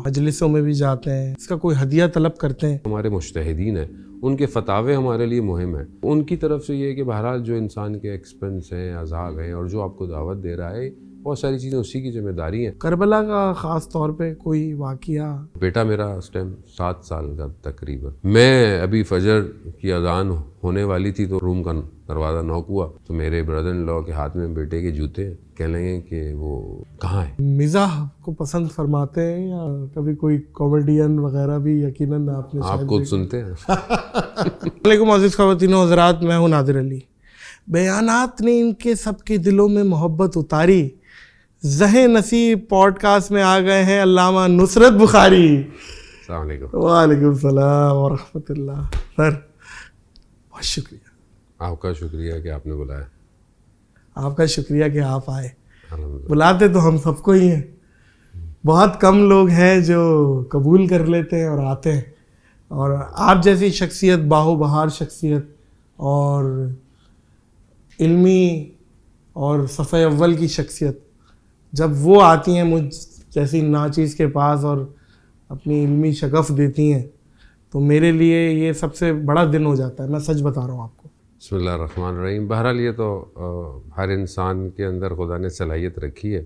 मजलिसों में भी जाते हैं, इसका कोई हदिया तलब करते हैं? हमारे मुज्तहिदीन हैं, उनके फतावे हमारे लिए मुहिम है। उनकी तरफ से ये है कि बहरहाल जो इंसान के एक्सपेंस हैं, अज़ाब हैं, और जो आपको दावत दे रहा है, बहुत सारी चीज़ें उसी की जिम्मेदारी हैं। करबला का ख़ास तौर पे कोई वाक़या? बेटा मेरा उस टाइम 7 साल का तकरीबन, मैं अभी फजर की अजान होने वाली थी तो रूम का दरवाज़ा नॉक हुआ, तो मेरे ब्रदर इन लॉ के हाथ में बेटे के जूते हैं। कह लगे कि वो कहाँ है। मिज़ाह को पसंद फरमाते हैं या कभी कोई कॉमेडियन वगैरह भी? यकीनन आपने आप खुद सुनते हैं। वालेकुम अज़ीज़ ख़वातीनो हज़रात, मैं हूँ नादिर अली। बयानात ने इनके सबके दिलों में मोहब्बत उतारी। ज़हे नसीब पॉडकास्ट में आ गए हैं अल्लामा नुसरत बुखारी। अस्सलाम वालेकुम। वालेकुम सलाम व रहमतुल्लाह। सर बहुत शुक्रिया। आपका शुक्रिया कि आपने बुलाया। आपका शुक्रिया कि आप आए। अल्हम्दुलिल्लाह। बुलाते तो हम सबको ही हैं, बहुत कम लोग हैं जो कबूल कर लेते हैं और आते हैं। और आप जैसी शख्सियत, बाहो-बहार शख्सियत और इल्मी और सफ़े अव्वल की शख्सियत जब वो आती हैं मुझ जैसी नाचीज़ के पास और अपनी इल्मी शगफ़ देती हैं, तो मेरे लिए ये सबसे बड़ा दिन हो जाता है। मैं सच बता रहा हूँ आपको। बिस्मिल्लाहिर्रहमानिर्रहीम। बहरहाल ये तो हर इंसान के अंदर खुदा ने सलाहियत रखी है।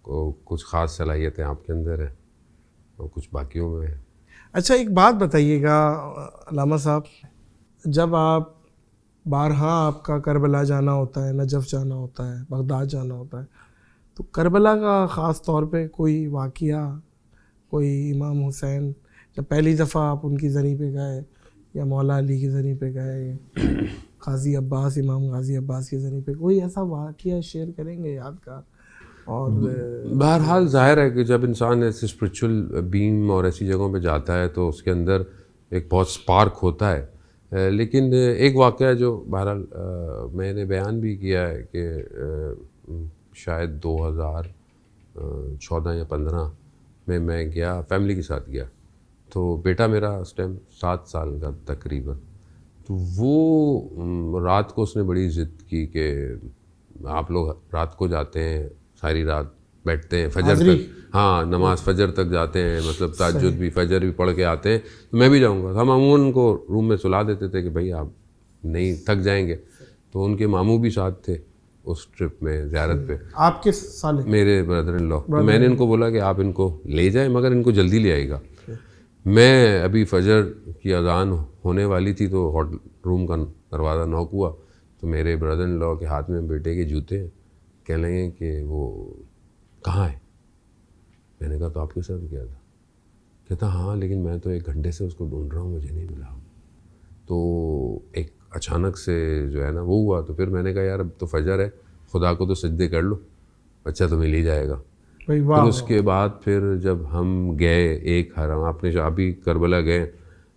कुछ ख़ास सलाहियतें आपके अंदर है और कुछ बाकियों में है। अच्छा, एक बात बताइएगा अल्लामा साहब, जब आप बारहा आपका करबला जाना होता है, नजफ़ जाना होता है, बगदाद जाना होता है, तो करबला का ख़ास तौर पे कोई वाक़या, कोई इमाम हुसैन जब पहली दफ़ा आप उनकी ज़री पे गए, या मौला अली की ज़री पे गए, गाज़ी अब्बास, इमाम गाज़ी अब्बास की ज़री पे, कोई ऐसा वाक़या शेयर करेंगे यादगार? और बहरहाल ज़ाहिर है कि जब इंसान ऐसे स्पिरिचुअल बीम और ऐसी जगहों पे जाता है तो उसके अंदर एक बहुत स्पार्क होता है। लेकिन एक वाक़या जो बहरहाल मैंने बयान भी किया है कि शायद 2014 या 15 में मैं गया, फैमिली के साथ गया। तो बेटा मेरा उस टाइम 7 साल का तकरीबन, तो वो रात को उसने बड़ी ज़िद की कि आप लोग रात को जाते हैं, सारी रात बैठते हैं, फजर तक, हाँ, नमाज फजर तक जाते हैं, मतलब तहज्जुद भी, फजर भी पढ़ के आते हैं, तो मैं भी जाऊँगा। हम अमूमन उनको रूम में सुला देते थे कि भाई आप नहीं थक जाएंगे। तो उनके मामू भी साथ थे उस ट्रिप में, ज़ियारत पे। आपके साले? मेरे ब्रदर इन लॉ। तो मैंने इनको बोला कि आप इनको ले जाएं, मगर इनको जल्दी ले आएगा। मैं अभी फजर की अजान होने वाली थी तो रूम का दरवाज़ा नॉक हुआ, तो मेरे ब्रदर इन लॉ के हाथ में बेटे के जूते हैं। कह लगे कि वो कहाँ है। मैंने कहा तो आपके साथ गया था। कहता हाँ, लेकिन मैं तो 1 घंटे से उसको ढूंढ रहा हूँ, मुझे नहीं मिला। तो एक अचानक से जो है ना वो हुआ, तो फिर मैंने कहा यार अब तो फजर है, खुदा को तो सजदे कर लो, बच्चा तो मिल ही जाएगा। फिर उसके बाद फिर जब हम गए एक हरम, आपने जो अभी करबला गए,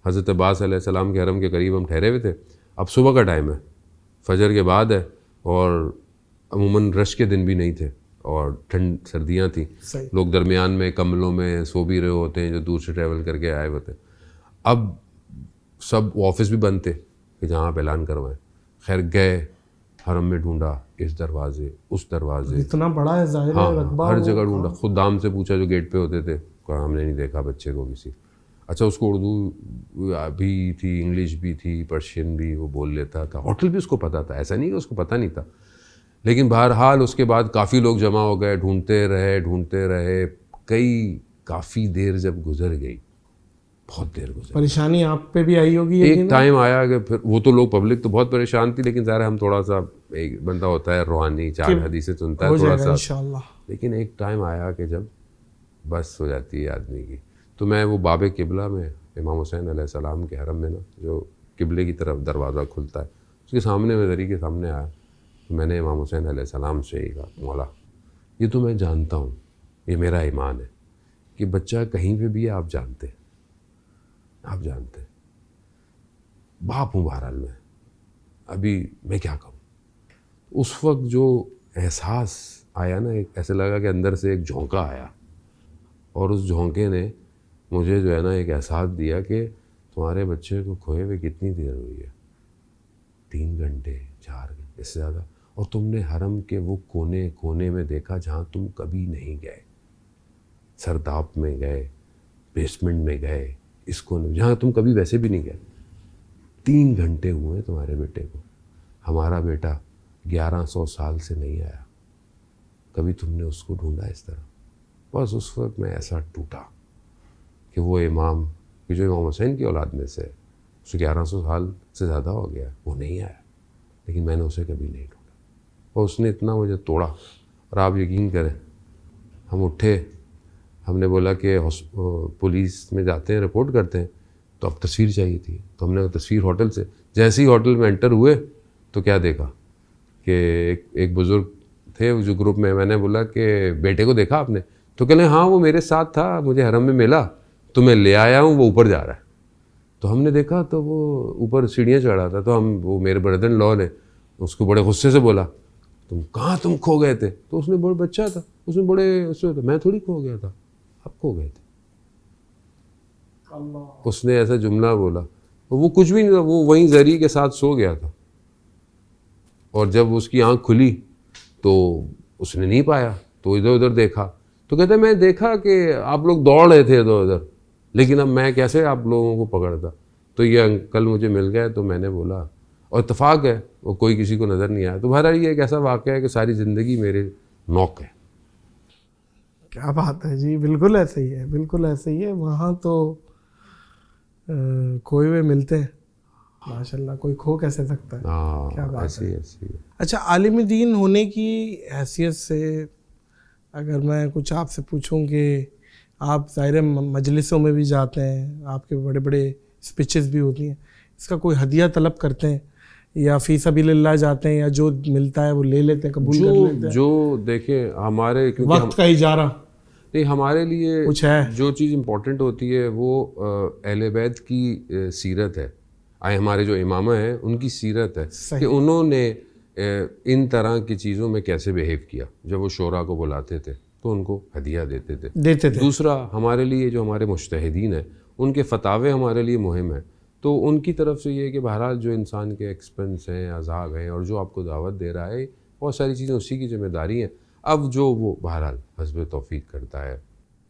हज़रत अब्बास अलैहिस्सलाम के हरम के करीब हम ठहरे हुए थे। अब सुबह का टाइम है, फजर के बाद है, और अमूमन रश के दिन भी नहीं थे और ठंड सर्दियाँ थी, लोग दरमियान में कम्बलों में सो भी रहे होते हैं जो दूर से ट्रैवल करके आए होते हैं। अब सब ऑफिस भी बंद थे कि जहाँ आप ऐलान करवाएं। खैर गए, हरम में ढूंढा, इस दरवाजे उस दरवाजे, इतना बड़ा है ज़ाहिर है रकबा, हर जगह ढूंढा। खुद दाम से पूछा जो गेट पे होते थे, कहा हमने नहीं देखा बच्चे को किसी। अच्छा, उसको उर्दू भी थी, इंग्लिश भी थी, पर्शियन भी वो बोल लेता था, होटल भी उसको पता था, ऐसा नहीं कि उसको पता नहीं था। लेकिन बहरहाल उसके बाद काफ़ी लोग जमा हो गए, ढूंढते रहे। काफ़ी देर जब गुजर गई, बहुत देर गुजर, परेशानी आप पे भी आई होगी। एक टाइम आया कि फिर वो तो लोग, पब्लिक तो बहुत परेशान थी, लेकिन ज़रा हम थोड़ा सा, एक बंदा होता है रूहानी, 4 हदीसें सुनता है थोड़ा सा इंशाअल्लाह। लेकिन एक टाइम आया कि जब बस हो जाती है आदमी की। तो मैं वो बाब किबला में, इमाम हुसैन अलैहिस्सलाम के हरम में ना, जो किबले की तरफ दरवाज़ा खुलता है, उसके सामने मैं दरी के सामने आया, तो मैंने इमाम हुसैन अलैहिस्सलाम से ही कहा, मौला ये तो मैं जानता हूँ, ये मेरा ईमान है कि बच्चा कहीं पे भी है, आप जानते हैं, बाप हूँ बहरहाल मैं, अभी मैं क्या कहूँ। उस वक्त जो एहसास आया ना, एक ऐसे लगा कि अंदर से एक झोंका आया, और उस झोंके ने मुझे जो है ना एक एहसास दिया कि तुम्हारे बच्चे को खोए हुए कितनी देर हुई है, 3 घंटे 4 घंटे, इससे ज़्यादा, और तुमने हरम के वो कोने कोने में देखा जहाँ तुम कभी नहीं गए। सरदाब में गए, बेसमेंट में गए, इसको जहाँ तुम कभी वैसे भी नहीं गए। 3 घंटे हुए तुम्हारे बेटे को, हमारा बेटा 1100 साल से नहीं आया, कभी तुमने उसको ढूंढा इस तरह। बस उस वक्त मैं ऐसा टूटा कि वो इमाम कि जो इमाम हुसैन की औलाद में से, उसे 1100 साल से ज़्यादा हो गया, वो नहीं आया, लेकिन मैंने उसे कभी नहीं ढूंढा और उसने इतना मुझे तोड़ा। और आप यकीन करें, हम उठे, हमने बोला कि पुलिस में जाते हैं, रिपोर्ट करते हैं, तो अब तस्वीर चाहिए थी, तो हमने तस्वीर होटल से, जैसे ही होटल में एंटर हुए तो क्या देखा कि एक बुज़ुर्ग थे जो ग्रुप में, मैंने बोला कि बेटे को देखा आपने? तो कहले हाँ वो मेरे साथ था, मुझे हरम में मिला तो मैं ले आया हूँ, वो ऊपर जा रहा है। तो हमने देखा तो वो ऊपर सीढ़ियाँ चढ़ा था, तो वो मेरे ब्रदर इन लॉ ने उसको बड़े गुस्से से बोला, तुम खो गए थे? तो उसने बड़ा बच्चा था, उसने बड़े उससे, मैं थोड़ी खो गया था, आप खो गए थे। उसने ऐसा जुमला बोला, और वो कुछ भी नहीं था, वो वहीं जरी के साथ सो गया था। और जब उसकी आंख खुली तो उसने नहीं पाया, तो इधर उधर देखा, तो कहते मैं देखा कि आप लोग दौड़ रहे थे इधर उधर, लेकिन अब मैं कैसे आप लोगों को पकड़ता। तो ये अंकल मुझे मिल गए, तो मैंने बोला, और इत्तेफाक है वो कोई किसी को नज़र नहीं आया। तो बहरहाल ये एक ऐसा वाक़या है कि सारी ज़िंदगी मेरे नौक है। क्या बात है जी, बिल्कुल ऐसे ही है, बिल्कुल ऐसे ही है। वहाँ तो खोए हुए मिलते हैं माशाल्लाह, कोई खो कैसे सकता है। क्या बात ऐसी है। ऐसी है। अच्छा, आलिम दीन होने की हैसियत से अगर मैं कुछ आपसे पूछूं कि आप ज़ाहिर मजलिसों में भी जाते हैं, आपके बड़े बड़े स्पीचेस भी होती हैं, इसका कोई हदिया तलब करते हैं या फ़ी सबीलिल्लाह जाते हैं, या जो मिलता है वो ले लेते हैं, कबूल कर लेते हैं? जो देखें हमारे वक्त का इजारा नहीं, हमारे लिए कुछ है? जो चीज़ इम्पोर्टेंट होती है वो अहले बैत की सीरत है, हमारे जो इमामा हैं उनकी सीरत है कि उन्होंने इन तरह की चीज़ों में कैसे बिहेव किया। जब वो शोरा को बुलाते थे तो उनको हदिया देते थे। दूसरा, हमारे लिए जो हमारे मुज्तहिदीन हैं उनके फतावे हमारे लिए मुहिम है, तो उनकी तरफ से ये है कि बहरहाल जो इंसान के एक्सपेंस हैं, अज़ाब हैं, और जो आपको दावत दे रहा है, बहुत सारी चीज़ें उसी की जिम्मेदारी हैं। अब जो वो बहरहाल हस्ब तौफीक करता है।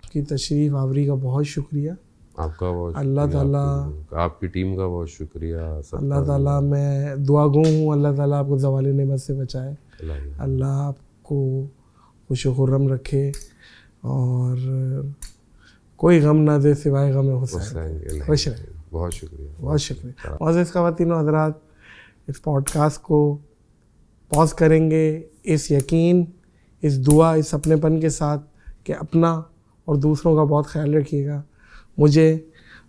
की तशरीफ़ आवरी का बहुत शुक्रिया। आपका बहुत अल्लाह ताला, आपकी टीम का बहुत शुक्रिया। अल्लाह ताला, मैं दुआ गो हूँ, अल्लाह ताला आपको ज़वाल नेमत से बचाए, अल्लाह आपको खुश खुर्रम रखे और कोई गम ना दे सिवाय गम हुसैन। खुश रहे। बहुत शुक्रिया, बहुत शुक्रिया। मुअज़्ज़िज़ ख़वातीन व हज़रात, इस पॉडकास्ट को पॉज करेंगे इस यकीन, इस दुआ, इस अपनेपन के साथ कि अपना और दूसरों का बहुत ख्याल रखिएगा। मुझे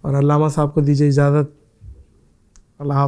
और अल्लामा साहब को दीजिए इजाज़त। अल्लाह।